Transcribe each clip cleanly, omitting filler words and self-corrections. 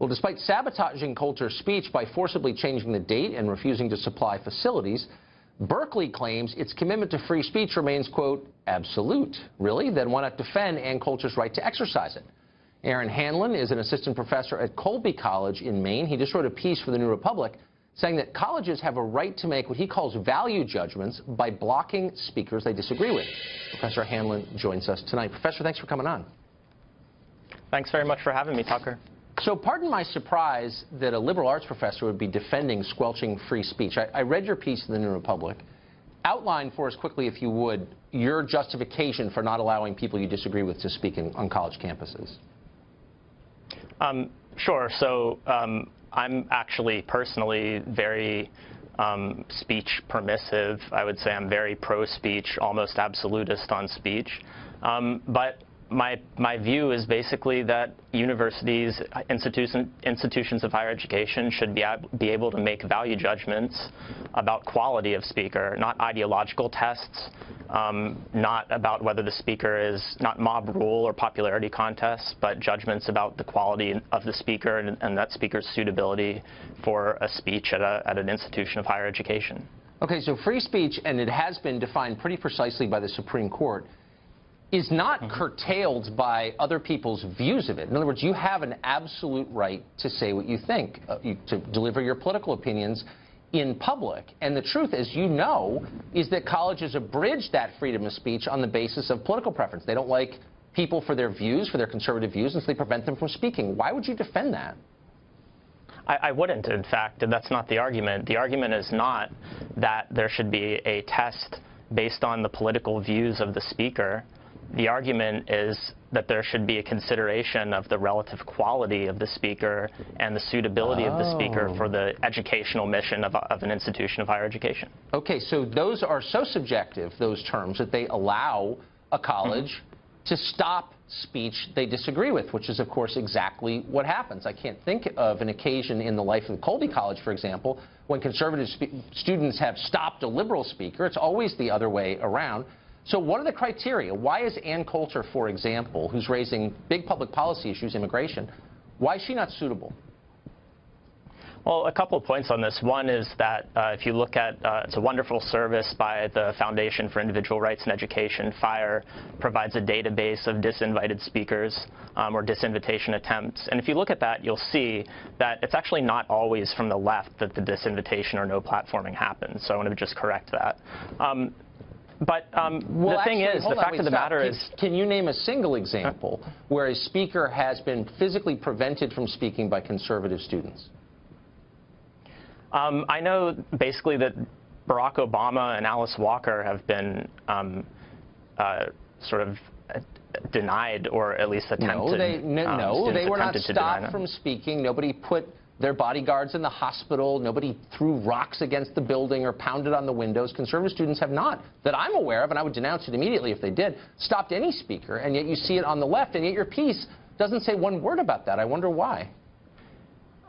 Well, despite sabotaging Coulter's speech by forcibly changing the date and refusing to supply facilities, Berkeley claims its commitment to free speech remains, quote, absolute. Really? Then why not defend Ann Coulter's right to exercise it? Aaron Hanlon is an assistant professor at Colby College in Maine. He just wrote a piece for the New Republic saying that colleges have a right to make what he calls value judgments by blocking speakers they disagree with. Professor Hanlon joins us tonight. Professor, thanks for coming on. Thanks very much for having me, Tucker. So pardon my surprise that a liberal arts professor would be defending squelching free speech. I read your piece in the New Republic. Outline for us quickly, if you would, your justification for not allowing people you disagree with to speak on college campuses. Sure. So I'm actually personally very speech permissive. I would say I'm very pro-speech, almost absolutist on speech. But my view is basically that universities, institutions of higher education should be able to make value judgments about quality of speaker, not ideological tests, not about whether the speaker is not mob rule or popularity contests, but judgments about the quality of the speaker and that speaker's suitability for a speech at an institution of higher education. Okay, so free speech, and it has been defined pretty precisely by the Supreme Court, is not curtailed by other people's views of it. In other words, you have an absolute right to say what you think, to deliver your political opinions in public. And the truth, as you know, is that colleges abridge that freedom of speech on the basis of political preference. They don't like people for their views, for their conservative views, and so they prevent them from speaking. Why would you defend that? I wouldn't, in fact, and that's not the argument. The argument is not that there should be a test based on the political views of the speaker. The argument is that there should be a consideration of the relative quality of the speaker and the suitability of the speaker for the educational mission of an institution of higher education. Okay, so those are so subjective, those terms, that they allow a college to stop speech they disagree with, which is, of course, exactly what happens. I can't think of an occasion in the life of Colby College, for example, when conservative students have stopped a liberal speaker. It's always the other way around. So what are the criteria? Why is Ann Coulter, for example, who's raising big public policy issues, immigration, why is she not suitable? Well, a couple of points on this. One is that if you look at, it's a wonderful service by the Foundation for Individual Rights and Education. FIRE provides a database of disinvited speakers or disinvitation attempts. And if you look at that, you'll see that it's actually not always from the left that the disinvitation or no platforming happens. So I want to just correct that. But well, the thing is, the fact of the matter is... Can you name a single example where a speaker has been physically prevented from speaking by conservative students? I know basically that Barack Obama and Alice Walker have been sort of denied, or at least attempted. No, they were not stopped from speaking. Nobody put their bodyguards in the hospital. Nobody threw rocks against the building or pounded on the windows. Conservative students have not, that I'm aware of, and I would denounce it immediately if they did, stopped any speaker, and yet you see it on the left, and yet your piece doesn't say one word about that. I wonder why.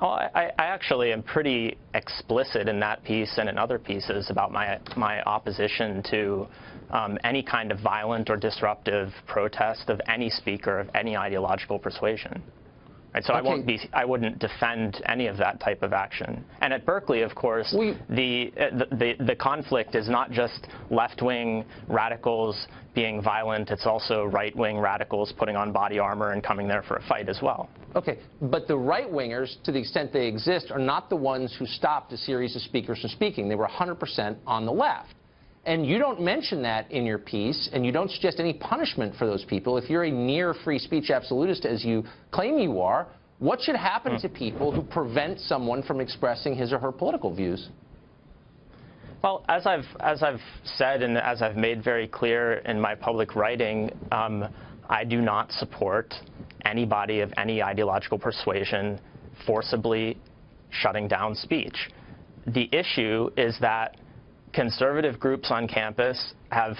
Well, I actually am pretty explicit in that piece and in other pieces about my opposition to any kind of violent or disruptive protest of any speaker of any ideological persuasion. Right, so I wouldn't defend any of that type of action. And at Berkeley, of course, the conflict is not just left-wing radicals being violent. It's also right-wing radicals putting on body armor and coming there for a fight as well. Okay, but the right-wingers, to the extent they exist, are not the ones who stopped a series of speakers from speaking. They were 100% on the left. And you don't mention that in your piece, and you don't suggest any punishment for those people. If you're a near free speech absolutist, as you claim you are, what should happen to people who prevent someone from expressing his or her political views? Well, as I've said and as I've made very clear in my public writing, I do not support anybody of any ideological persuasion forcibly shutting down speech. The issue is that conservative groups on campus have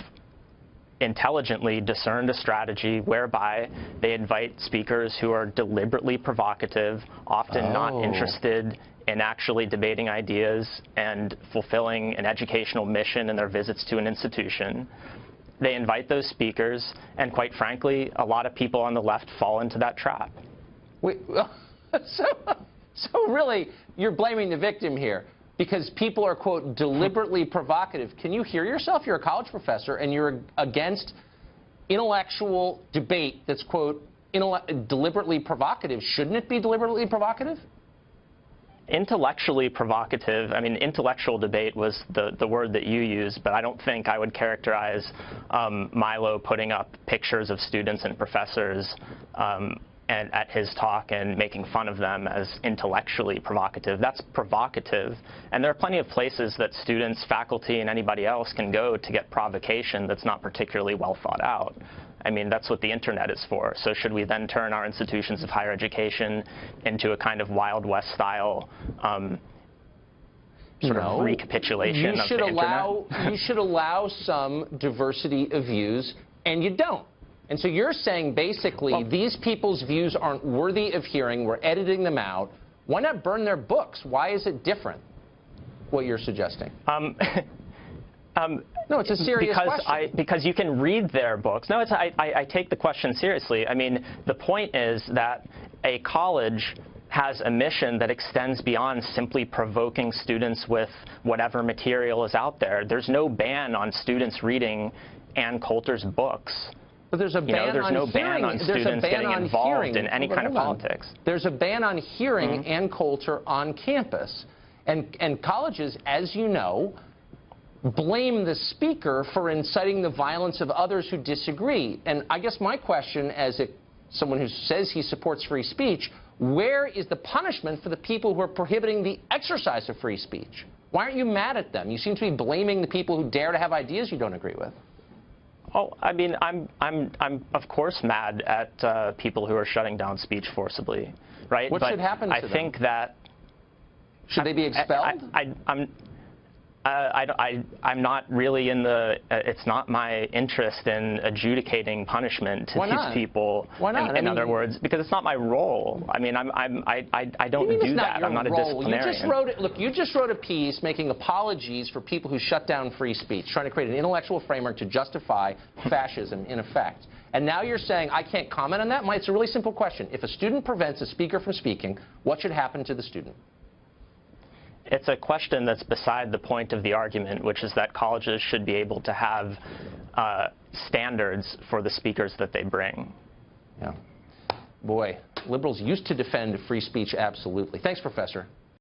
intelligently discerned a strategy whereby they invite speakers who are deliberately provocative, often not interested in actually debating ideas and fulfilling an educational mission in their visits to an institution. They invite those speakers, and quite frankly, a lot of people on the left fall into that trap. Wait, so So really, you're blaming the victim here because people are, quote, deliberately provocative. Can you hear yourself? You're a college professor, and you're against intellectual debate that's, quote, deliberately provocative. Shouldn't it be deliberately provocative? Intellectually provocative, I mean, intellectual debate was the word that you used, but I don't think I would characterize Milo putting up pictures of students and professors at his talk and making fun of them as intellectually provocative. That's provocative. And there are plenty of places that students, faculty, and anybody else can go to get provocation that's not particularly well thought out. I mean, that's what the internet is for. So should we then turn our institutions of higher education into a kind of Wild West style sort of recapitulation of the internet? You should allow some diversity of views, and you don't. And so you're saying basically these people's views aren't worthy of hearing. We're editing them out. Why not burn their books? Why is it different, what you're suggesting? No, it's a serious question. Because you can read their books. No, I take the question seriously. I mean, the point is that a college has a mission that extends beyond simply provoking students with whatever material is out there. There's no ban on students reading Ann Coulter's books. But there's a ban there's no ban on students getting involved in any kind of politics. There's a ban on hearing Ann Coulter on campus. And colleges, as you know, blame the speaker for inciting the violence of others who disagree. And I guess my question, as someone who says he supports free speech, where is the punishment for the people who are prohibiting the exercise of free speech? Why aren't you mad at them? You seem to be blaming the people who dare to have ideas you don't agree with. Oh, I mean, I'm of course mad at people who are shutting down speech forcibly, right? What should happen to them? I think that should they be expelled? I'm not really in the. It's not my interest in adjudicating punishment to these people. Why not? In other words, because it's not my role. I mean, I don't do that. I'm not a disciplinarian. You just wrote it. Look, you just wrote a piece making apologies for people who shut down free speech, trying to create an intellectual framework to justify fascism, in effect. And now you're saying I can't comment on that? It's a really simple question. If a student prevents a speaker from speaking, what should happen to the student? It's a question that's beside the point of the argument, which is that colleges should be able to have standards for the speakers that they bring. Yeah. Boy, liberals used to defend free speech absolutely. Thanks, Professor.